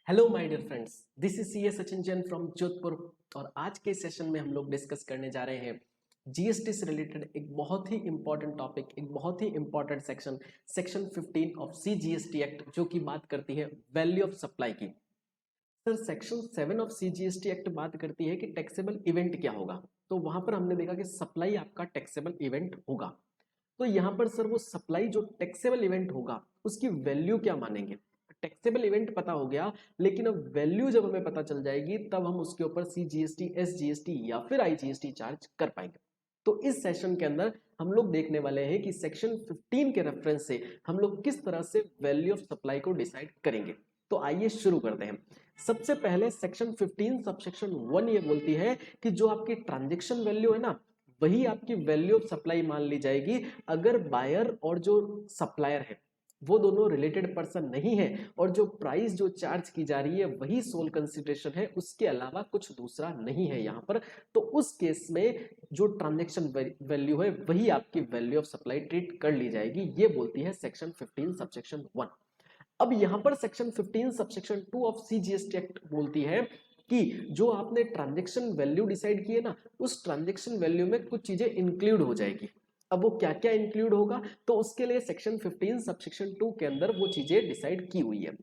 Hello my dear friends, this is CA Sachin Jain from Jodhpur. और आज के सेशन में हम लोग डिस्कस करने जा रहे हैं जीएसटी से रिलेटेड एक बहुत ही इंपॉर्टेंट टॉपिक, एक बहुत ही important section 15 of CGST act, जो कि बात करती है वैल्यू ऑफ सप्लाई की। Sir, section 7 of CGST act बात करती है कि टैक्सेबल इवेंट क्या होगा। तो वहां पर हमने देखा कि सप्लाई आपका टैक्सेबल इवेंट होगा। तो यहाँ पर सर वो सप्लाई जो टैक्सेबल इवेंट होगा उसकी वैल्यू क्या मानेंगे। टैक्सेबल इवेंट पता हो गया, लेकिन अब वैल्यू जब हमें पता चल जाएगी तब हम उसके ऊपर सीजीएसटी, एसजीएसटी या फिर आईजीएसटी चार्ज कर पाएंगे। तो इस सेशन के अंदर हम लोग देखने वाले हैं कि सेक्शन 15 के रेफरेंस से हम लोग किस तरह से वैल्यू ऑफ सप्लाई को डिसाइड करेंगे। तो आइए शुरू करते हैं। सबसे पहले सेक्शन 15 सबसेक्शन 1 ये बोलती है कि जो आपकी ट्रांजेक्शन वैल्यू है ना, वही आपकी वैल्यू ऑफ सप्लाई मान ली जाएगी अगर बायर और जो सप्लायर है वो दोनों रिलेटेड पर्सन नहीं है और जो प्राइस जो चार्ज की जा रही है वही सोल कंसिडरेशन है, उसके अलावा कुछ दूसरा नहीं है यहाँ पर। तो उस केस में जो ट्रांजेक्शन वैल्यू है वही आपकी वैल्यू ऑफ सप्लाई ट्रीट कर ली जाएगी, ये बोलती है सेक्शन 15 सबसेक्शन 1। अब यहां पर section 15 subsection 2 of CGST act बोलती है कि जो आपने ट्रांजैक्शन वैल्यू डिसाइड किए ना, उस ट्रांजैक्शन वैल्यू में कुछ चीजें इंक्लूड हो जाएगी। अब वो क्या क्या इंक्लूड होगा, तो उसके लिए सेक्शन 15 सबसेक्शन 2 के अंदर वो चीजें डिसाइड की हुई है।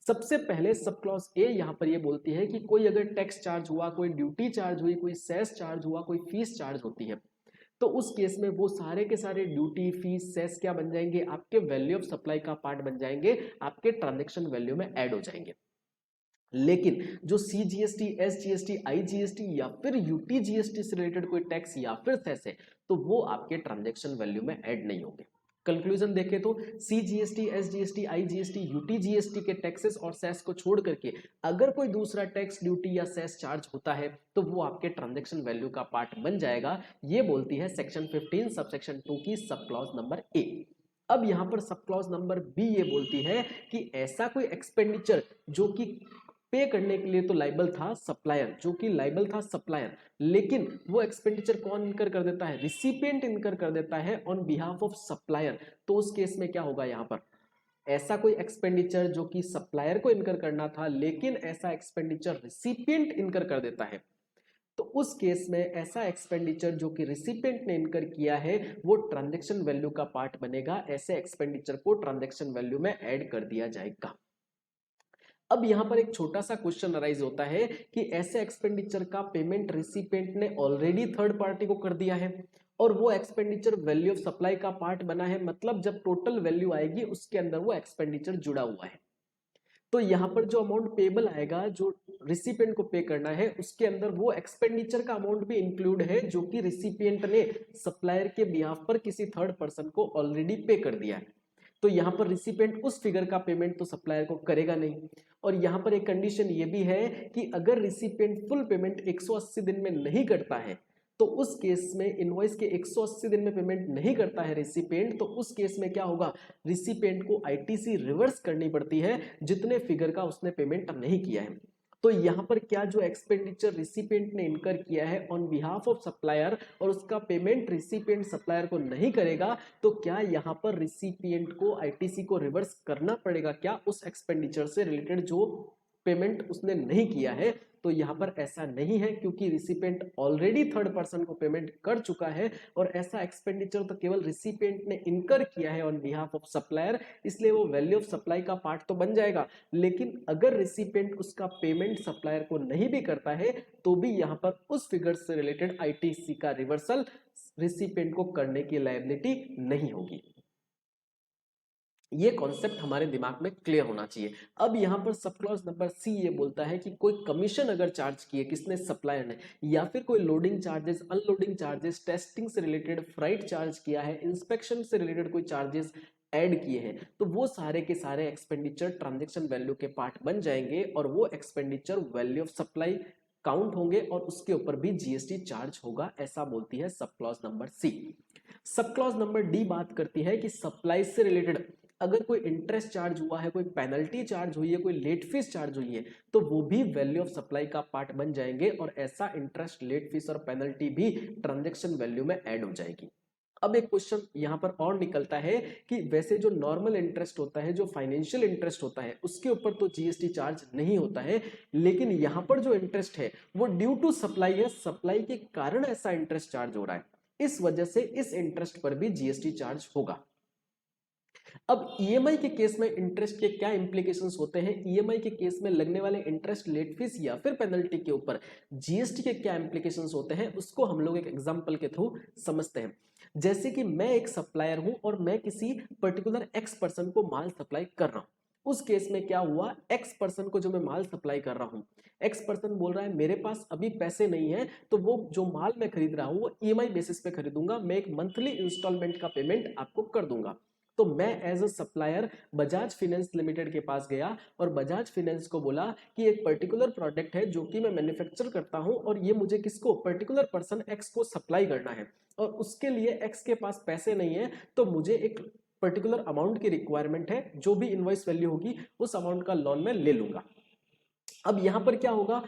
सबसे पहले सब क्लॉज ए यहां पर ये बोलती है कि कोई अगर टैक्स चार्ज हुआ, कोई ड्यूटी चार्ज हुई, कोई सेस चार्ज हुआ, कोई फीस चार्ज होती है, तो उस केस में वो सारे के सारे ड्यूटी, फीस, सेस क्या बन जाएंगे, आपके वैल्यू ऑफ सप्लाई का पार्ट बन जाएंगे, आपके ट्रांजैक्शन वैल्यू में ऐड हो जाएंगे। लेकिन जो सीजीएसटी, एसजीएसटी, आईजीएसटी या फिर यूटीजीएसटी से रिलेटेड कोई टैक्स या फिर सेस है, तो वो आपके ट्रांजैक्शन वैल्यू में ऐड नहीं होंगे। कंक्लूजन देखें तो सीजीएसटी, एसजीएसटी, आईजीएसटी, यूटीजीएसटी के टैक्सेस और सेस को छोड़ करके अगर कोई दूसरा टैक्स, ड्यूटी या सेस चार्ज होता है तो वो आपके ट्रांजैक्शन वैल्यू का पार्ट बन जाएगा। ये बोलती है सेक्शन 15 सबसेक्शन 2 की सब क्लॉज नंबर ए। अब यहां पर सब क्लॉज नंबर बी ये बोलती है कि ऐसा कोई एक्सपेंडिचर जो कि पे करने के लिए तो लाइबल था सप्लायर, जो कि लाइबल था सप्लायर, लेकिन वो एक्सपेंडिचर कौन इनकर कर देता है, रिसिपिएंट इनकर कर देता है ऑन बिहाफ ऑफ सप्लायर। तो उस केस में क्या होगा, यहां पर ऐसा कोई एक्सपेंडिचर जो कि सप्लायर को इनकर करना था लेकिन ऐसा एक्सपेंडिचर रिसिपिएंट इनकर कर देता है, तो उस केस में ऐसा एक्सपेंडिचर जो कि रिसिपिएंट ने इनकर किया है वो ट्रांजैक्शन वैल्यू का पार्ट बनेगा। ऐसे एक्सपेंडिचर को ट्रांजैक्शन वैल्यू में ऐड कर दिया जाएगा। अब यहां पर एक छोटा सा क्वेश्चन अराइज होता है कि ऐसे एक्सपेंडिचर का पेमेंट रिसिपिएंट ने ऑलरेडी थर्ड पार्टी को कर दिया है और वो एक्सपेंडिचर वैल्यू ऑफ सप्लाई का पार्ट बना है, मतलब जब टोटल वैल्यू आएगी उसके अंदर वो एक्सपेंडिचर जुड़ा हुआ है। तो यहां पर जो अमाउंट पेबल आएगा, जो रिसिपिएंट को पे करना है, उसके अंदर वो एक्सपेंडिचर का अमाउंट भी इंक्लूड है जो कि रिसिपिएंट ने सप्लायर के बिहाफ पर किसी थर्ड पर्सन को ऑलरेडी पे कर दिया है। तो यहां पर रिसिपिएंट उस फिगर का पेमेंट तो सप्लायर को करेगा नहीं। और यहां पर एक कंडीशन ये भी है कि अगर रिसिपिएंट फुल पेमेंट 180 दिन में नहीं करता है, तो उस केस में इनवॉइस के 180 दिन में पेमेंट नहीं करता है रिसिपिएंट, तो उस केस में क्या होगा, रिसिपिएंट को आईटीसी रिवर्स करनी पड़ती है जितने फिगर का उसने पेमेंट नहीं किया है। तो यहां पर क्या जो एक्सपेंडिचर रिसिपिएंट ने इनकर किया है ऑन बिहाफ ऑफ सप्लायर और उसका पेमेंट रिसिपिएंट सप्लायर को नहीं करेगा, तो क्या यहां पर रिसिपिएंट को आईटीसी को रिवर्स करना पड़ेगा क्या उस एक्सपेंडिचर से रिलेटेड जो पेमेंट उसने नहीं किया है। तो यहां पर ऐसा नहीं है क्योंकि रिसिपिएंट ऑलरेडी थर्ड पर्सन को पेमेंट कर चुका है और ऐसा एक्सपेंडिचर तो केवल रिसिपिएंट ने इनकर किया है ऑन बिहाफ ऑफ सप्लायर, इसलिए वो वैल्यू ऑफ सप्लाई का पार्ट तो बन जाएगा। लेकिन अगर रिसिपिएंट उसका पेमेंट सप्लायर को नहीं भी करता है तो भी यहां पर उस फिगर से रिलेटेड आईटीसी का रिवर्सल रिसिपिएंट को करने की लायबिलिटी नहीं होगी। ये कॉन्सेप्ट हमारे दिमाग में क्लियर होना चाहिए। अब यहां पर सब क्लॉज नंबर सी ये बोलता है कि कोई कमीशन अगर चार्ज किए किसने, सप्लायर ने, या फिर कोई loading charges, unloading charges, testing से रिलेटेड फ्राइट चार्ज किया है, इंस्पेक्शन से रिलेटेड कोई चार्जेस ऐड किए हैं, तो वो सारे के सारे एक्सपेंडिचर ट्रांजैक्शन वैल्यू के पार्ट बन जाएंगे और वो expenditure value of supply count होंगे और उसके ऊपर भी जीएसटी चार्ज होगा, ऐसा बोलती है sub clause number C. Sub clause number D बात करती है कि सप्लाई से रिलेटेड अगर कोई इंटरेस्ट चार्ज हुआ है, कोई पेनल्टी चार्ज हुई है, कोई लेट फीस चार्ज हुई है, तो वो भी वैल्यू ऑफ सप्लाई का पार्ट बन जाएंगे और ऐसा इंटरेस्ट, लेट फीस और पेनल्टी भी ट्रांजैक्शन वैल्यू में ऐड हो जाएगी। अब एक क्वेश्चन यहां पर और निकलता है कि वैसे जो नॉर्मल इंटरेस्ट होता है, जो फाइनेंशियल इंटरेस्ट होता है, उसके ऊपर तो जीएसटी चार्ज नहीं होता है, लेकिन यहां पर जो इंटरेस्ट है वो ड्यू टू सप्लाई है, सप्लाई के कारण ऐसा इंटरेस्ट चार्ज हो रहा है, इस वजह से इस इंटरेस्ट पर भी जीएसटी चार्ज होगा। अब ईएमआई के केस में इंटरेस्ट के क्या इंप्लीकेशंस होते हैं, ईएमआई के केस में लगने वाले इंटरेस्ट, लेट फीस या फिर पेनल्टी के ऊपर जीएसटी के क्या इंप्लीकेशंस होते हैं, उसको हम लोग एक एग्जांपल के थ्रू समझते हैं। जैसे कि मैं एक सप्लायर हूं और मैं किसी पर्टिकुलर एक्स पर्सन को माल सप्लाई कर रहा हूं। उस केस में क्या हुआ, एक्स पर्सन को जो मैं माल सप्लाई कर रहा हूं, एक्स पर्सन बोल रहा है मेरे पास अभी पैसे नहीं है, तो वो जो माल मैं खरीद रहा हूं वो ईएमआई बेसिस पे खरीदूंगा, मैं एक मंथली इंस्टॉलमेंट का पेमेंट आपको कर दूंगा। तो मैं as a supplier Bajaj finance limited के पास गया और बजाज फाइनेंस को बोला कि एक पर्टिकुलर प्रोडक्ट है जो कि मैं मैन्युफैक्चर करता हूं और ये मुझे किसको, पर्टिकुलर पर्सन एक्स को सप्लाई करना है, और उसके लिए एक्स के पास पैसे नहीं है, तो मुझे एक पर्टिकुलर अमाउंट की रिक्वायरमेंट है, जो भी इनवॉइस वैल्यू होगी उस अमाउंट का लोन मैं ले लूंगा। अब यहां पर क्या होगा,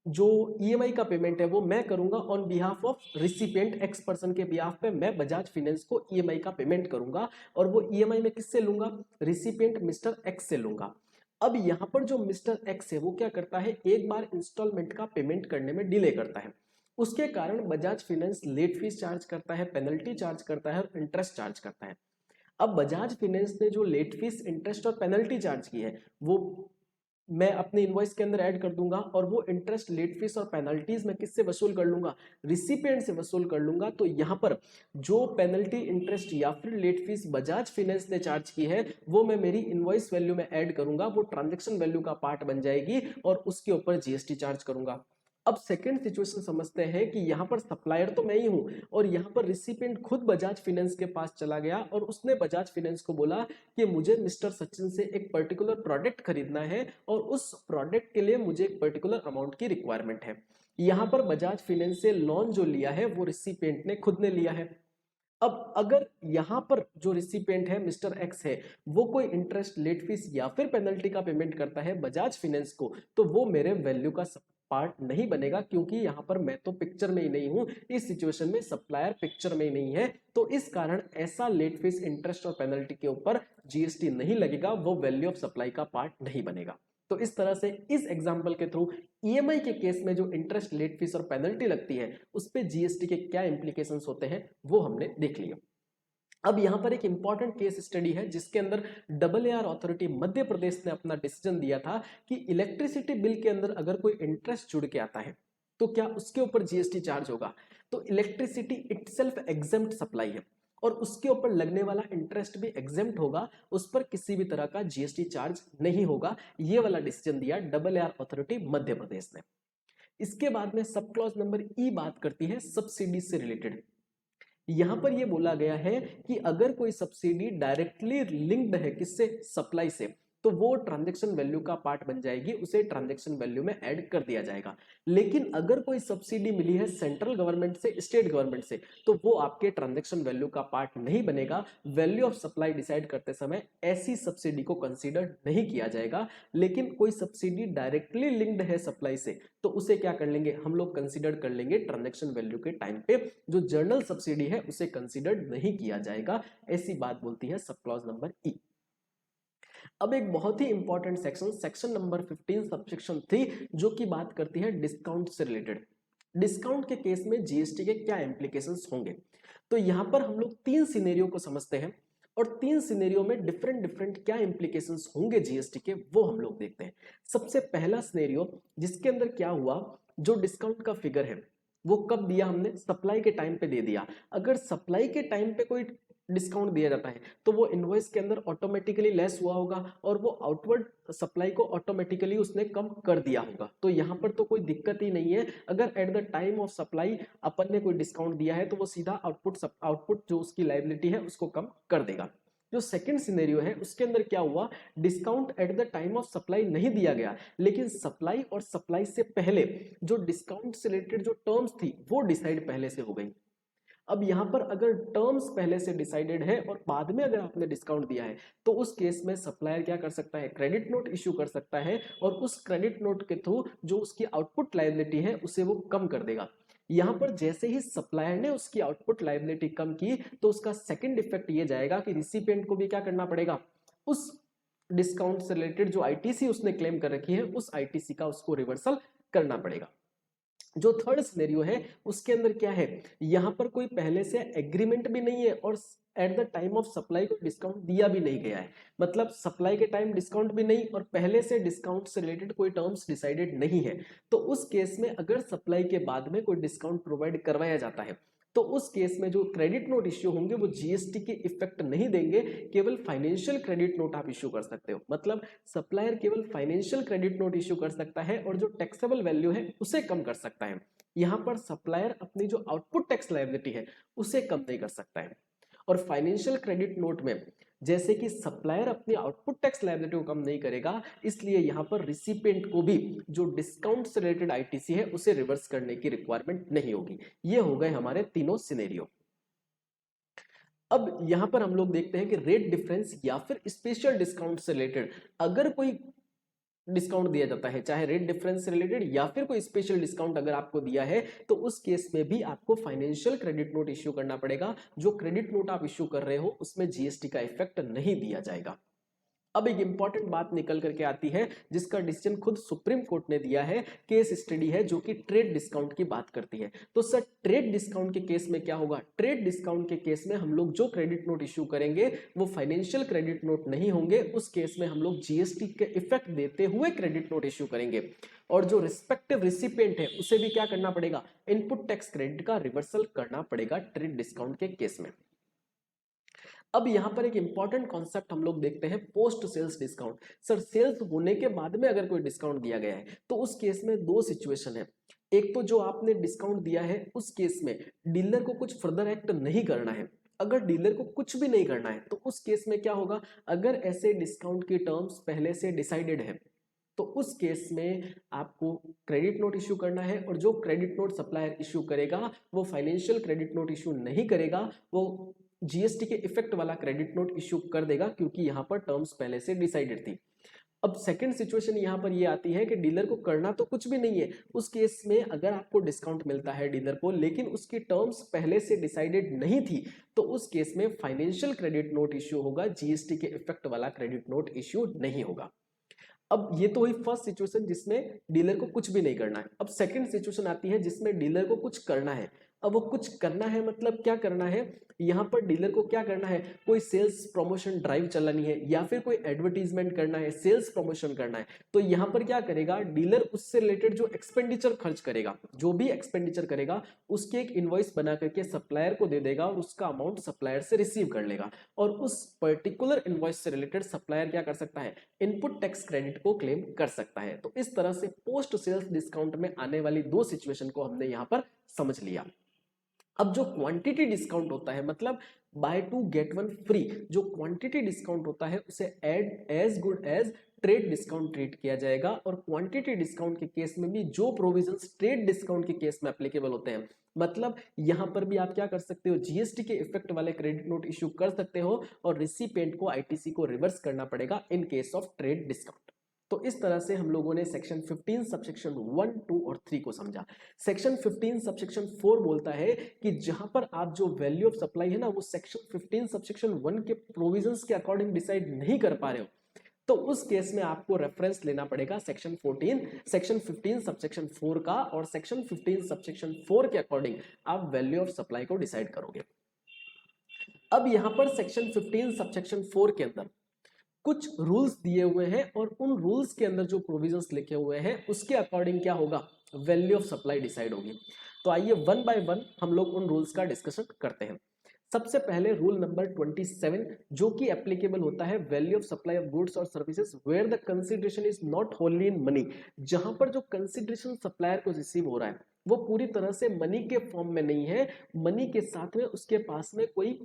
जो ईएमआई का पेमेंट है वो मैं करूंगा on behalf of recipient x person के बिहाफ पे मैं बजाज फाइनेंस को ईएमआई का पेमेंट करूंगा, और वो ईएमआई में किससे लूंगा, रिसिपिएंट मिस्टर एक्स से लूंगा। अब यहां पर जो मिस्टर एक्स है वो क्या करता है, एक बार इंस्टॉलमेंट का पेमेंट करने में डिले करता है, उसके कारण Bajaj finance late fees charge करता है, पेनल्टी चार्ज करता है और इंटरेस्ट चार्ज करता है। अब बजाज फाइनेंस ने जो लेट फीस, इंटरेस्ट और पेनल्टी चार्ज की है वो मैं अपने इनवॉइस के अंदर ऐड कर दूंगा, और वो इंटरेस्ट, लेट फीस और पेनल्टीज मैं किससे वसूल कर लूंगा, रिसिपिएंट से वसूल कर लूंगा। तो यहां पर जो पेनल्टी, इंटरेस्ट या फिर लेट फीस बजाज फाइनेंस ने चार्ज की है वो मैं मेरी इनवॉइस वैल्यू में ऐड करूंगा, वो ट्रांजैक्शन वैल्यू का पार्ट बन जाएगी और उसके ऊपर जीएसटी चार्ज करूंगा। अब सेकंड सिचुएशन समझते हैं कि यहां पर सप्लायर तो मैं ही हूं और यहां पर रिसिपिएंट खुद बजाज फाइनेंस के पास चला गया और उसने बजाज फाइनेंस को बोला कि मुझे मिस्टर सचिन से एक पर्टिकुलर प्रोडक्ट खरीदना है और उस प्रोडक्ट के लिए मुझे एक पर्टिकुलर अमाउंट की रिक्वायरमेंट है। यहां पर बजाज फाइनेंस से लोन जो लिया है वो रिसिपिएंट ने खुद ने लिया है। अब अगर यहां पर जो रिसिपिएंट है मिस्टर एक्स है, वो कोई इंटरेस्ट, लेट फीस या फिर पेनल्टी का पेमेंट करता है बजाज फाइनेंस को, तो वो मेरे वैल्यू का पार्ट नहीं बनेगा, क्योंकि यहां पर मैं तो पिक्चर में ही नहीं हूं, इस सिचुएशन में सप्लायर पिक्चर में ही नहीं है, तो इस कारण ऐसा लेट फीस, इंटरेस्ट और पेनल्टी के ऊपर जीएसटी नहीं लगेगा, वो वैल्यू ऑफ सप्लाई का पार्ट नहीं बनेगा। तो इस तरह से इस एग्जांपल के थ्रू ईएमआई के केस में जो इंटरेस्ट, लेट फीस और पेनल्टी लगती है उस पे जीएसटी के क्या इंप्लीकेशंस होते हैं वो हमने देख लिया। अब यहां पर एक इंपॉर्टेंट केस स्टडी है जिसके अंदर AAR अथॉरिटी मध्य प्रदेश ने अपना डिसीजन दिया था कि इलेक्ट्रिसिटी बिल के अंदर अगर कोई इंटरेस्ट जुड़ के आता है तो क्या उसके ऊपर जीएसटी चार्ज होगा। तो इलेक्ट्रिसिटी इटसेल्फ एग्जेम्प्ट सप्लाई है और उसके ऊपर लगने वाला इंटरेस्ट भी एग्जेम्प्ट होगा, उस पर किसी भी तरह का जीएसटी चार्ज नहीं होगा। ये वाला डिसीजन दिया AAR अथॉरिटी मध्य प्रदेश ने। इसके बाद में सब क्लॉज नंबर ई बात करती है सब्सिडी से रिलेटेड। यहां पर यह बोला गया है कि अगर कोई सब्सिडी डायरेक्टली लिंक्ड है किससे, सप्लाई से, तो वो ट्रांजैक्शन वैल्यू का पार्ट बन जाएगी, उसे ट्रांजैक्शन वैल्यू में ऐड कर दिया जाएगा। लेकिन अगर कोई सब्सिडी मिली है सेंट्रल गवर्नमेंट से, स्टेट गवर्नमेंट से, तो वो आपके ट्रांजैक्शन वैल्यू का पार्ट नहीं बनेगा। वैल्यू ऑफ सप्लाई डिसाइड करते समय ऐसी सब्सिडी को कंसीडर नहीं किया जाएगा। लेकिन कोई सब्सिडी डायरेक्टली लिंक्ड है सप्लाई से, तो उसे क्या कर लेंगे हम लोग, कंसीडर कर लेंगे ट्रांजैक्शन वैल्यू के टाइम पे। जो जर्नल सब्सिडी है उसे कंसीडर नहीं किया जाएगा, ऐसी बात बोलती है सब क्लॉज नंबर ई। अब एक बहुत ही important section, section number 15 subsection 3, जो की बात करती है डिस्काउंट से रिलेटेड। डिस्काउंट के केस में जीएसटी के क्या इंप्लीकेशंस होंगे। तो यहां पर हम लोग 3 सिनेरियो को समझते हैं और 3 सिनेरियो में डिफरेंट डिफरेंट क्या इंप्लीकेशंस होंगे जीएसटी के, वो हम लोग देखते हैं। सबसे पहला सिनेरियो जिसके अंदर क्या हुआ, जो डिस्काउंट का फिगर है वो कब दिया हमने, सप्लाई के टाइम पे दे दिया। अगर सप्लाई के टाइम पे कोई डिस्काउंट दिया जाता है तो वो इनवॉइस के अंदर ऑटोमेटिकली लेस हुआ होगा और वो आउटवर्ड सप्लाई को ऑटोमेटिकली उसने कम कर दिया होगा। तो यहाँ पर तो कोई दिक्कत ही नहीं है। अगर at the time of supply अपन ने कोई डिस्काउंट दिया है तो वो सीधा आउटपुट जो उसकी लायबिलिटी है उसको कम कर देगा। जो सेकंड सिनेरियो है उसके अंदर क्या हुआ, discount at the time of supply नहीं दिया गया, लेकिन सप्लाई और सप्लाई से पहले जो डिस्काउंट से रिलेटेड जो टर्म्स थी वो डिसाइड पहले से हो गई। अब यहां पर अगर टर्म्स पहले से डिसाइडेड है और बाद में अगर आपने डिस्काउंट दिया है तो उस केस में सप्लायर क्या कर सकता है, क्रेडिट नोट इश्यू कर सकता है और उस क्रेडिट नोट के थ्रू जो उसकी आउटपुट लायबिलिटी है उसे वो कम कर देगा। यहाँ पर जैसे ही सप्लायर ने उसकी आउटपुट लायबिलिटी कम की तो उसका सेकंड इफेक्ट ये जाएगा कि रिसिपिएंट को भी क्या करना पड़ेगा, उस डिस्काउंट से रिलेटेड जो आईटीसी उसने क्लेम कर रखी है उस आईटीसी का उसको रिवर्सल करना पड़ेगा। जो थर्ड सिनेरियो है उसके अंदर क्या है, यहां पर कोई पहले से एग्रीमेंट भी नहीं है और eight the time of supply को डिस्काउंट दिया भी नहीं गया है, मतलब सप्लाई के टाइम डिस्काउंट भी नहीं और पहले से डिस्काउंट से रिलेटेड कोई टर्म्स डिसाइडेड नहीं है। तो उस केस में अगर सप्लाई के बाद में कोई डिस्काउंट प्रोवाइड करवाया जाता है तो उस केस में जो क्रेडिट नोट इश्यू होंगे वो जीएसटी के इफेक्ट नहीं देंगे, केवल फाइनेंशियल क्रेडिट नोट आप इश्यू कर सकते हो। मतलब सप्लायर केवल फाइनेंशियल क्रेडिट नोट इश्यू कर सकता है और जो टैक्सेबल वैल्यू है उसे कम कर सकता है। यहां पर सप्लायर अपनी जो आउटपुट टैक्स लायबिलिटी है उसे कम नहीं कर सकता है। और फाइनेंशियल क्रेडिट नोट में जैसे कि सप्लायर अपनी आउटपुट टैक्स लायबिलिटी को कम नहीं करेगा, इसलिए यहां पर रिसिपिएंट को भी जो डिस्काउंट से रिलेटेड आईटीसी है उसे रिवर्स करने की रिक्वायरमेंट नहीं होगी। ये हो गए हमारे तीनों सिनेरियो। अब यहां पर हम लोग देखते हैं कि रेट डिफरेंस या फिर स्पेशल डिस्काउंट से रिलेटेड अगर कोई डिस्काउंट दिया जाता है, चाहे रेट डिफरेंस से रिलेटेड या फिर कोई स्पेशल डिस्काउंट अगर आपको दिया है, तो उस केस में भी आपको फाइनेंशियल क्रेडिट नोट इश्यू करना पड़ेगा। जो क्रेडिट नोट आप इश्यू कर रहे हो उसमें जीएसटी का इफेक्ट नहीं दिया जाएगा। अब एक इंपॉर्टेंट बात निकल करके आती है जिसका डिसीजन खुद सुप्रीम कोर्ट ने दिया है, केस स्टडी है जो कि ट्रेड डिस्काउंट की बात करती है। तो सर ट्रेड डिस्काउंट के केस में क्या होगा, ट्रेड डिस्काउंट के केस में हम लोग जो क्रेडिट नोट इश्यू करेंगे वो फाइनेंशियल क्रेडिट नोट नहीं होंगे, उस केस में हम लोग जीएसटी के इफेक्ट देते हुए क्रेडिट नोट इश्यू करेंगे और जो रिस्पेक्टिव रिसिपिएंट है उसे भी क्या करना पड़ेगा, इनपुट टैक्स क्रेडिट का रिवर्सल करना पड़ेगा ट्रेड डिस्काउंट के केस में। अब यहां पर एक इंपॉर्टेंट कॉन्सेप्ट हम लोग देखते हैं, post sales discount. Sir sales होने के बाद में अगर कोई डिस्काउंट दिया गया है तो उस केस में दो सिचुएशन है। एक तो जो आपने डिस्काउंट दिया है उस केस में डीलर को कुछ फर्दर एक्ट नहीं करना है। अगर डीलर को कुछ भी नहीं करना है तो उस केस में क्या होगा, अगर ऐसे डिस्काउंट की टर्म्स पहले से डिसाइडेड है तो उस केस में आपको क्रेडिट नोट इश्यू करना है और जो क्रेडिट नोट सप्लायर इश्यू करेगा वो फाइनेंशियल क्रेडिट नोट इश्यू नहीं करेगा, वो जीएसटी के इफेक्ट वाला क्रेडिट नोट इश्यू कर देगा क्योंकि यहां पर टर्म्स पहले से डिसाइडेड थी। अब सेकंड सिचुएशन यहां पर ये आती है कि डीलर को करना तो कुछ भी नहीं है, उस केस में अगर आपको डिस्काउंट मिलता है डीलर को लेकिन उसकी टर्म्स पहले से डिसाइडेड नहीं थी तो उस केस में फाइनेंशियल क्रेडिट नोट इश्यू होगा, जीएसटी के इफेक्ट वाला क्रेडिट नोट इश्यू नहीं होगा। अब ये तो हुई फर्स्ट सिचुएशन जिसमें डीलर को कुछ भी नहीं करना है। अब सेकंड सिचुएशन आती है जिसमें डीलर को कुछ करना है। अब वो कुछ करना है मतलब क्या करना है, यहाँ पर डीलर को क्या करना है, कोई सेल्स प्रमोशन ड्राइव चलानी है या फिर कोई एडवर्टीजमेंट करना है, सेल्स प्रमोशन करना है। तो यहाँ पर क्या करेगा डीलर, उससे रिलेटेड जो एक्सपेंडिचर खर्च करेगा, जो भी एक्सपेंडिचर करेगा उसकी एक इनवॉइस बना करके सप्लायर को दे देगा और उसका अमाउंट सप्लायर से रिसीव कर लेगा और उस पर्टिकुलर इनवॉइस से रिलेटेड सप्लायर क्या कर सकता है, इनपुट टैक्स क्रेडिट को क्लेम कर सकता है। तो इस तरह से पोस्ट सेल्स डिस्काउंट में आने वाली दो सिचुएशन को हमने यहाँ पर समझ लिया। अब जो क्वांटिटी डिस्काउंट होता है, मतलब buy two get one free, जो क्वांटिटी डिस्काउंट होता है उसे as good as trade discount treat किया जाएगा और क्वांटिटी डिस्काउंट के केस में भी जो प्रोविजंस ट्रेड डिस्काउंट के केस में एप्लीकेबल होते हैं, मतलब यहां पर भी आप क्या कर सकते हो, जीएसटी के इफेक्ट वाले क्रेडिट नोट इश्यू कर सकते हो और रिसिपिएंट को आईटीसी को रिवर्स करना पड़ेगा in case of trade discount. तो इस तरह से हम लोगों ने सेक्शन 15 सबसेक्शन 1, 2 और 3 को समझा। सेक्शन 15 सबसेक्शन 4 बोलता है कि जहां पर आप जो वैल्यू ऑफ सप्लाई है ना वो सेक्शन 15 सबसेक्शन 1 के प्रोविजंस के अकॉर्डिंग डिसाइड नहीं कर पा रहे हो तो उस केस में आपको रेफरेंस लेना पड़ेगा सेक्शन 15 सबसेक्शन 4 का और सेक्शन 15 सबसेक्शन 4 के अकॉर्डिंग आप वैल्यू ऑफ सप्लाई को डिसाइड करोगे। अब यहां पर सेक्शन 15 सबसेक्शन 4 के अंदर कुछ रूल्स दिए हुए हैं और उन रूल्स के अंदर जो प्रोविजंस लिखे हुए हैं उसके अकॉर्डिंग क्या होगा, वैल्यू ऑफ सप्लाई डिसाइड होगी। तो आइए वन बाय वन हम लोग उन रूल्स का डिस्कशन करते हैं। सबसे पहले रूल नंबर 27 जो कि एप्लीकेबल होता है value of supply of goods और services where the consideration is not only in money. जहां पर जो कंसीडरेशन सप्लायर को रिसीव हो रहा है वो पूरी तरह से मनी के फॉर्म में नहीं है, मनी के साथ में उसके पास में कोई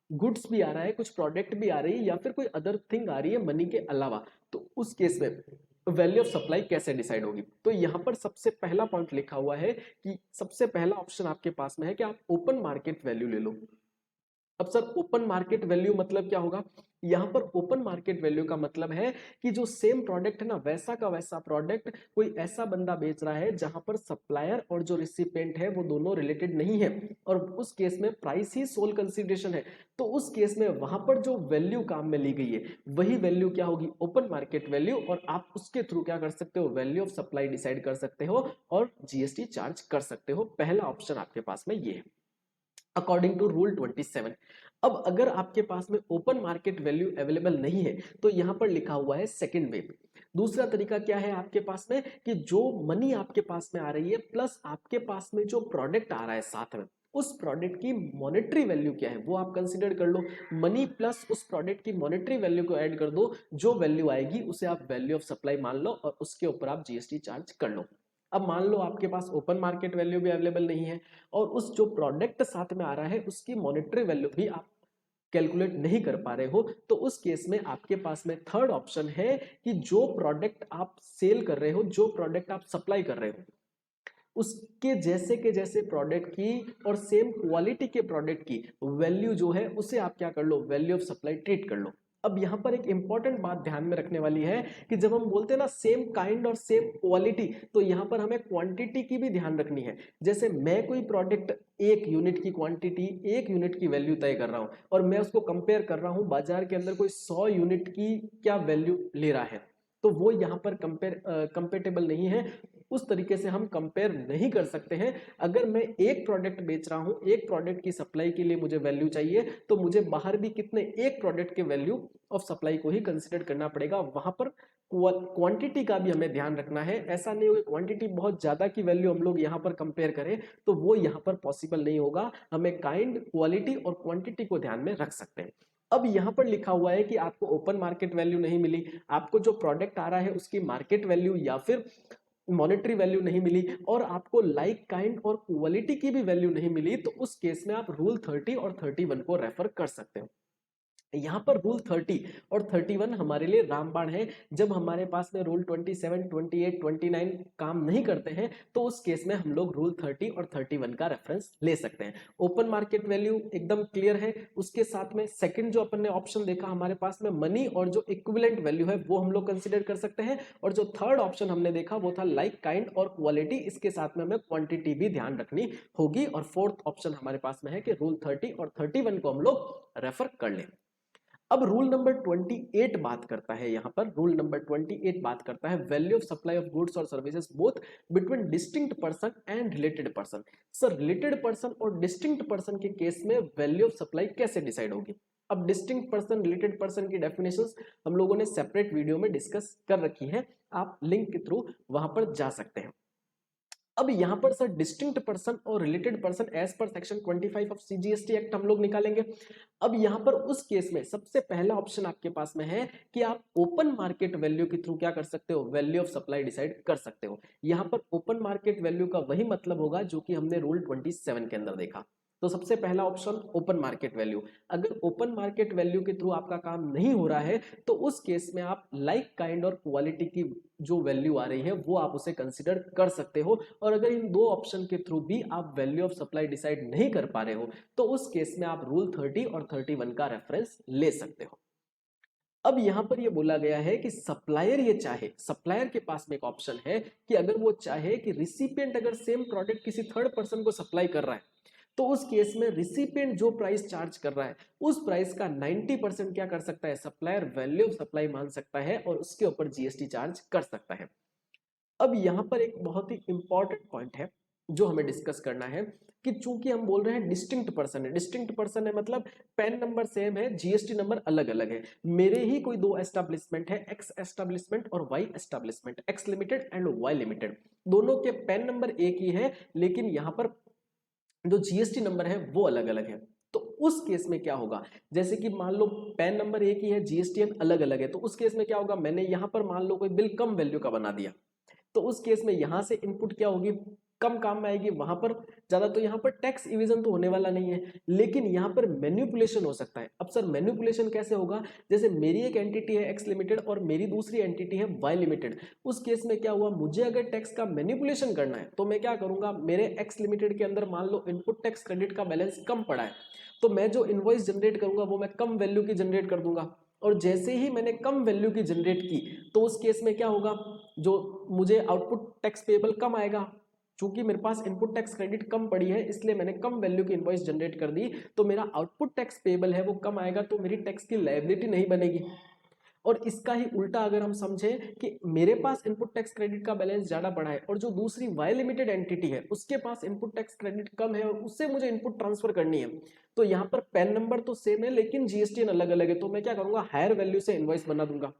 गुड्स भी आ रहा है, कुछ प्रोडक्ट भी आ रही है या फिर कोई अदर थिंग आ रही है मनी के अलावा, तो उस केस में वैल्यू ऑफ सप्लाई कैसे डिसाइड होगी। तो यहां पर सबसे पहला पॉइंट लिखा हुआ है कि सबसे पहला ऑप्शन आपके पास में है कि आप ओपन मार्केट वैल्यू ले लो। अब सर ओपन मार्केट वैल्यू मतलब क्या होगा, यहाँ पर ओपन मार्केट वैल्यू का मतलब है कि जो सेम प्रोडक्ट है ना, वैसा का वैसा प्रोडक्ट कोई ऐसा बंदा बेच रहा है जहां पर सप्लायर और जो रिसिपिएंट है वो दोनों रिलेटेड नहीं है, और उस केस में प्राइस ही सोल कंसीडरेशन है। तो उस केस में वहां पर जो वैल्यू काम में ली गई है वही वैल्यू क्या होगी, ओपन मार्केट वैल्यू, और आप उसके थ्रू क्या कर सकते हो, वैल्यू ऑफ सप्लाई डिसाइड कर सकते हो और जीएसटी चार्ज कर सकते हो। पहला ऑप्शन आपके पास में ये है अकॉर्डिंग टू रूल 27। अब अगर आपके पास में ओपन मार्केट वैल्यू अवेलेबल नहीं है तो यहां पर लिखा हुआ है सेकंड वे। दूसरा तरीका क्या है आपके पास में कि जो मनी आपके पास में आ रही है प्लस आपके पास में जो प्रोडक्ट आ रहा है साथ में, उस प्रोडक्ट की मॉनेटरी वैल्यू क्या है वो आप कंसीडर कर लो। मनी प्लस उस प्रोडक्ट की मॉनेटरी वैल्यू को ऐड कर दो, जो वैल्यू आएगी उसे आप वैल्यू ऑफ सप्लाई मान लो और उसके ऊपर आप जीएसटी चार्ज कर लो। अब मान लो आपके पास ओपन मार्केट वैल्यू भी अवेलेबल नहीं है और उस जो प्रोडक्ट साथ में आ रहा है उसकी मॉनेटरी वैल्यू भी आप कैलकुलेट नहीं कर पा रहे हो, तो उस केस में आपके पास में थर्ड ऑप्शन है कि जो प्रोडक्ट आप सेल कर रहे हो, जो प्रोडक्ट आप सप्लाई कर रहे हो, उसके जैसे के जैसे प्रोडक्ट की और सेम क्वालिटी के प्रोडक्ट की वैल्यू जो है उसे आप क्या कर लो, वैल्यू ऑफ सप्लाई ट्रीट कर लो। अब यहां पर एक इंपॉर्टेंट बात ध्यान में रखने वाली है कि जब हम बोलते हैं ना सेम काइंड और सेम क्वालिटी, तो यहां पर हमें क्वांटिटी की भी ध्यान रखनी है। जैसे मैं कोई प्रोडक्ट एक यूनिट की क्वांटिटी, एक यूनिट की वैल्यू तय कर रहा हूं और मैं उसको कंपेयर कर रहा हूं बाजार के अंदर कोई 100 यूनिट की क्या वैल्यू ले रहा है, तो वो यहां पर कंपेटेबल नहीं है। उस तरीके से हम कंपेयर नहीं कर सकते हैं। अगर मैं एक प्रोडक्ट बेच रहा हूं, एक प्रोडक्ट की सप्लाई के लिए मुझे वैल्यू चाहिए, तो मुझे बाहर भी कितने एक प्रोडक्ट के वैल्यू ऑफ सप्लाई को ही कंसीडर करना पड़ेगा। वहां पर क्वांटिटी का भी हमें ध्यान रखना है। ऐसा नहीं हो क्वांटिटी बहुत ज्यादा की वैल्यू हम लोग यहाँ पर कंपेयर करें, तो वो यहाँ पर पॉसिबल नहीं होगा। हमें काइंड, क्वालिटी और क्वांटिटी को ध्यान में रख सकते हैं। अब यहां पर लिखा हुआ है कि आपको ओपन मार्केट वैल्यू नहीं मिली, आपको जो प्रोडक्ट आ रहा है उसकी मार्केट वैल्यू या फिर मॉनेटरी वैल्यू नहीं मिली और आपको लाइक काइंड और क्वालिटी की भी वैल्यू नहीं मिली, तो उस केस में आप रूल 30 और 31 को रेफर कर सकते हो। यहां पर रूल 30 और 31 हमारे लिए रामबाण है। जब हमारे पास में रूल 27, 28, 29 काम नहीं करते हैं तो उस केस में हम लोग रूल 30 और 31 का रेफरेंस ले सकते हैं। ओपन मार्केट वैल्यू एकदम क्लियर है। उसके साथ में सेकंड जो अपन ने ऑप्शन देखा हमारे पास में मनी और जो इक्विवेलेंट वैल्यू है वो हम लोग कंसीडर कर सकते हैं, और जो थर्ड ऑप्शन हमने देखा वो था लाइक काइंड और क्वालिटी, इसके साथ में हमें क्वांटिटी भी ध्यान रखनी होगी। और फोर्थ ऑप्शन हमारे पास में है कि रूल 30 और 31 को हम लोग रेफर कर लें। अब रूल नंबर 28 बात करता है, यहां पर रूल नंबर 28 बात करता है value of supply of goods और services both between distinct person and related person. Sir related person और डिस्टिंक्ट पर्सन के केस में वैल्यू ऑफ सप्लाई कैसे डिसाइड होगी? अब डिस्टिंक्ट पर्सन, रिलेटेड पर्सन की डेफिनेशंस हम लोगों ने सेपरेट वीडियो में डिस्कस कर रखी है, आप लिंक के थ्रू वहां पर जा सकते हैं। अब यहां पर सर डिस्टिंक्ट पर्सन और related person as per section 25 of CGST act हम लोग निकालेंगे। अब यहां पर उस केस में सबसे पहला ऑप्शन आपके पास में है कि आप ओपन मार्केट वैल्यू के थ्रू क्या कर सकते हो, वैल्यू ऑफ सप्लाई डिसाइड कर सकते हो। यहां पर ओपन मार्केट वैल्यू का वही मतलब होगा जो कि हमने रूल 27 के अंदर देखा। तो सबसे पहला ऑप्शन ओपन मार्केट वैल्यू। अगर ओपन मार्केट वैल्यू के थ्रू आपका काम नहीं हो रहा है तो उस केस में आप लाइक काइंड और क्वालिटी की जो वैल्यू आ रही है वो आप उसे कंसिडर कर सकते हो। और अगर इन दो ऑप्शन के थ्रू भी आप वैल्यू ऑफ सप्लाई डिसाइड नहीं कर पा रहे हो तो उस केस में आप रूल 30 और 31 का रेफरेंस ले सकते हो। अब यहां पर ये बोला गया है कि सप्लायर ये चाहे, सप्लायर के पास में एक ऑप्शन है कि अगर वो चाहे कि रिसिपिएंट अगर सेम प्रोडक्ट किसी थर्ड पर्सन को सप्लाई कर रहा है तो उस केस में रिसिपिएंट जो प्राइस चार्ज कर रहा है उस प्राइस का 90% क्या कर सकता है, सप्लायर वैल्यू ऑफ सप्लाई मान सकता है और उसके ऊपर जीएसटी चार्ज कर सकता है। अब यहां पर एक बहुत ही इंपॉर्टेंट पॉइंट है जो हमें डिस्कस करना है कि चूंकि हम बोल रहे हैं डिस्टिंक्ट पर्सन है, डिस्टिंक्ट पर्सन है मतलब पैन नंबर सेम है, जीएसटी नंबर अलग अलग है। मेरे ही कोई दो एस्टेब्लिशमेंट है, एक्स एस्टेब्लिशमेंट और Y establishment, X limited and Y limited, दोनों के पैन नंबर एक ही है लेकिन यहां पर जो जीएसटी नंबर है वो अलग अलग है। तो उस केस में क्या होगा, जैसे कि मान लो पैन नंबर एक ही है, जीएसटीएन अलग अलग है, तो उस केस में क्या होगा, मैंने यहां पर मान लो कोई बिल कम वैल्यू का बना दिया तो उस केस में यहां से इनपुट क्या होगी, कम काम में आएगी, वहां पर ज्यादा। तो यहां पर टैक्स इविजन तो होने वाला नहीं है लेकिन यहां पर मैन्युपुलेशन हो सकता है। अब सर मैन्युपुलेशन कैसे होगा, जैसे मेरी एक एंटिटी है एक्स लिमिटेड और मेरी दूसरी एंटिटी है वाई लिमिटेड, उस केस में क्या हुआ, मुझे अगर टैक्स का मैन्युपुलेशन करना है तो मैं क्या करूंगा, मेरे एक्स लिमिटेड के अंदर मान लो इनपुट टैक्स क्रेडिट का बैलेंस कम पड़ा है तो मैं जो इनवॉइस जनरेट करूंगा वो मैं कम वैल्यू की जनरेट कर दूंगा और जैसे ही मैंने कम वैल्यू की जनरेट की तो उस केस में क्या होगा, जो मुझे आउटपुट टैक्स पेबल कम आएगा। चूंकि मेरे पास इनपुट टैक्स क्रेडिट कम पड़ी है इसलिए मैंने कम वैल्यू की इनवॉइस जनरेट कर दी, तो मेरा आउटपुट टैक्स पेबल है वो कम आएगा, तो मेरी टैक्स की लायबिलिटी नहीं बनेगी। और इसका ही उल्टा अगर हम समझें कि मेरे पास इनपुट टैक्स क्रेडिट का बैलेंस ज्यादा पड़ा है और जो दूसरी वाई लिमिटेड एंटिटी है उसके पास इनपुट टैक्स क्रेडिट कम है और उससे मुझे इनपुट ट्रांसफर करनी है, तो यहाँ पर पैन नंबर तो सेम है लेकिन जीएसटी अलग अलग है, तो मैं क्या करूंगा, हायर वैल्यू से इनवॉइस बना दूंगा।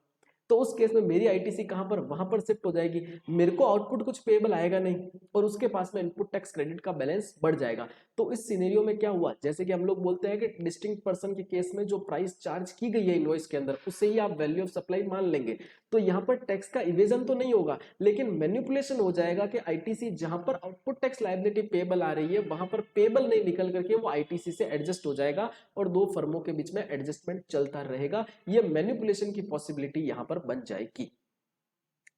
तो उस केस में मेरी आईटीसी कहां पर, वहां पर शिफ्ट हो जाएगी, मेरे को आउटपुट कुछ पेबल आएगा नहीं और उसके पास में इनपुट टैक्स क्रेडिट का बैलेंस बढ़ जाएगा। तो इस सिनेरियो में क्या हुआ, जैसे कि हम लोग बोलते हैं कि डिस्टिंक्ट पर्सन के केस में जो प्राइस चार्ज की गई है इनवॉइस के अंदर उससे ही आप वैल्यू ऑफ सप्लाई मान लेंगे, तो यहाँ पर टैक्स का इवेजन तो नहीं होगा लेकिन मैनिपुलेशन हो जाएगा कि आईटीसी जहां पर आउटपुट टैक्स लायबिलिटी पेबल आ रही है वहां पर पेबल नहीं निकल करके वो आईटीसी से एडजस्ट हो जाएगा और दो फर्मों के बीच में एडजस्टमेंट चलता रहेगा। ये मैनिपुलेशन की पॉसिबिलिटी यहां पर बन जाएगी।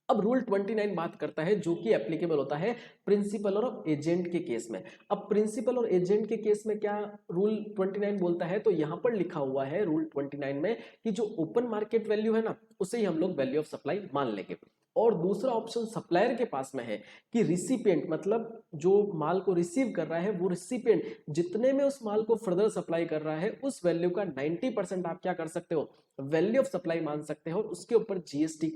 अब रूल 29 बात करता है जो कि एप्लीकेबल होता है प्रिंसिपल और एजेंट के केस में। अब प्रिंसिपल और एजेंट के केस में क्या रूल 29 बोलता है, तो यहां पर लिखा हुआ है रूल 29 में कि जो ओपन मार्केट वैल्यू है ना उसे ही हम लोग वैल्यू ऑफ सप्लाई मान लेंगे। और दूसरा ऑप्शन सप्लायर के पास में है कि रिसिपिएंट मतलब जो माल को रिसीव कर रहा है वो रिसिपिएंट जितने में उस माल को फर्दर सप्लाई कर रहा है उस वैल्यू का 90% आप क्या कर सकते हो, वैल्यू ऑफ सप्लाई मान सकते हो और उसके ऊपर जीएसटी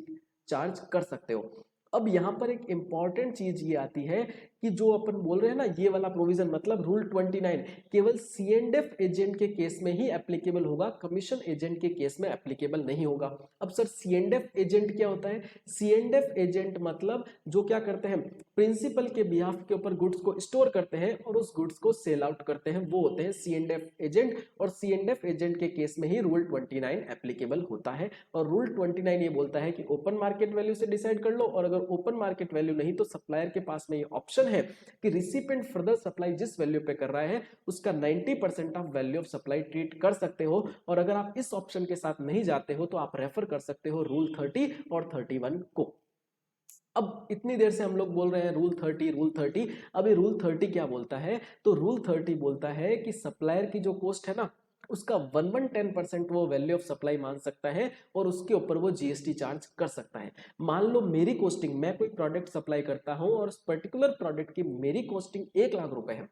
चार्ज कर सकते हो। अब यहां पर एक इंपॉर्टेंट चीज ये आती है कि जो अपन बोल रहे हैं ना ये वाला प्रोविजन मतलब रूल 29 केवल सीएनडीएफ एजेंट के केस में ही एप्लीकेबल होगा, कमीशन एजेंट के केस में एप्लीकेबल नहीं होगा। अब सर सीएनडीएफ एजेंट क्या होता है, सीएनडीएफ एजेंट मतलब जो क्या करते हैं प्रिंसिपल के बिहाफ के ऊपर गुड्स को स्टोर करते हैं और उस गुड्स को सेल आउट करते हैं, वो होते हैं सीएनडीएफ एजेंट। और सीएनडीएफ एजेंट के केस में ही रूल 29 एप्लीकेबल होता है। और रूल 29 ये बोलता है कि ओपन मार्केट वैल्यू से डिसाइड कर लो और अगर ओपन मार्केट वैल्यू नहीं तो सप्लायर के पास में ये ऑप्शन है कि रिसिपिएंट फर्दर सप्लाई जिस वैल्यू पे कर रहा है उसका 90% of value of supply treat कर सकते हो। और अगर आप इस ऑप्शन के साथ नहीं जाते हो तो आप रेफर कर सकते हो रूल 30 और 31 को। अब इतनी देर से हम लोग बोल रहे हैं रूल 30 रूल 30, अभी रूल 30 क्या बोलता है, तो रूल 30 बोलता है कि सप्लायर की जो कॉस्ट है ना उसका 110% वो वैल्यू ऑफ सप्लाई मान सकता है और उसके ऊपर वो जीएसटी चार्ज कर सकता है। मान लो मेरी कॉस्टिंग, मैं कोई प्रोडक्ट सप्लाई करता हूं और उस पर्टिकुलर प्रोडक्ट की मेरी कॉस्टिंग 1 लाख रुपए है,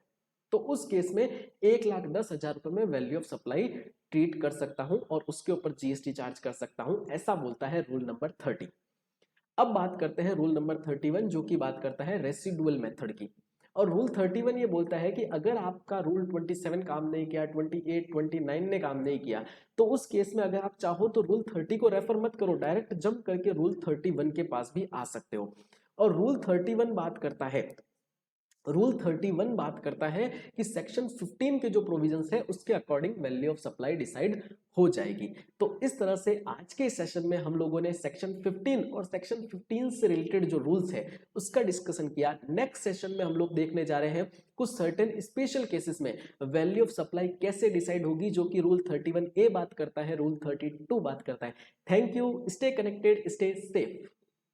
तो उस केस में 1,10,000 रुपए में वैल्यू ऑफ सप्लाई ट्रीट कर सकता हूं और उसके ऊपर जीएसटी चार्ज कर सकता हूं, ऐसा बोलता है रूल नंबर 30। अब बात करते हैं रूल नंबर 31 जो कि बात करता है रेसिडुअल मेथड की। और रूल 31 ये बोलता है कि अगर आपका रूल 27 काम नहीं किया, 28 29 ने काम नहीं किया, तो उस केस में अगर आप चाहो तो रूल 30 को रेफर मत करो, डायरेक्ट जंप करके रूल 31 के पास भी आ सकते हो। और रूल 31 बात करता है, रूल 31 बात करता है कि सेक्शन 15 के जो प्रोविजंस है उसके according value of supply decide हो जाएगी। तो इस तरह से आज के सेशन में हम लोगों ने सेक्शन 15 और सेक्शन 15 से रिलेटेड जो रूल्स है उसका डिस्कशन किया। नेक्स्ट सेशन में हम लोग देखने जा रहे हैं कुछ सर्टेन स्पेशल केसेस में वैल्यू ऑफ सप्लाई कैसे डिसाइड होगी, जो कि रूल 31A बात करता है, रूल 32 बात करता है। Thank you, stay connected, stay safe.